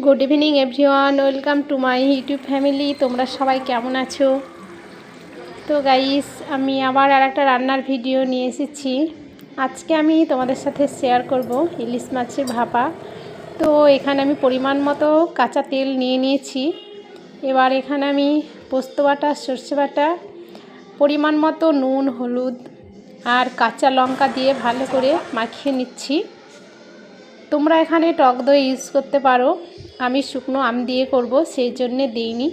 Good evening everyone, welcome to my YouTube family. তোমরা সবাই কেমন আছো? তো গাইস, আমি আবার আর একটা রান্নার ভিডিও নিয়ে এসেছি। আজকে আমি তোমাদের সাথে শেয়ার করব ইলিশ মাছের ভাপা। তো এখানে আমি পরিমাণ মতো কাঁচা তেল নিয়ে নিয়েছি। এবার এখানে আমি পোস্ত বাটা, সর্ষে বাটা, পরিমাণ মতো নুন, হলুদ আর কাঁচা লঙ্কা দিয়ে ভালো করে মাখিয়ে নিচ্ছি। তোমরা এখানে টক দই ইউজ করতে পারো, আমি শুকনো আম দিয়ে করব, সেই জন্যে দিইনি।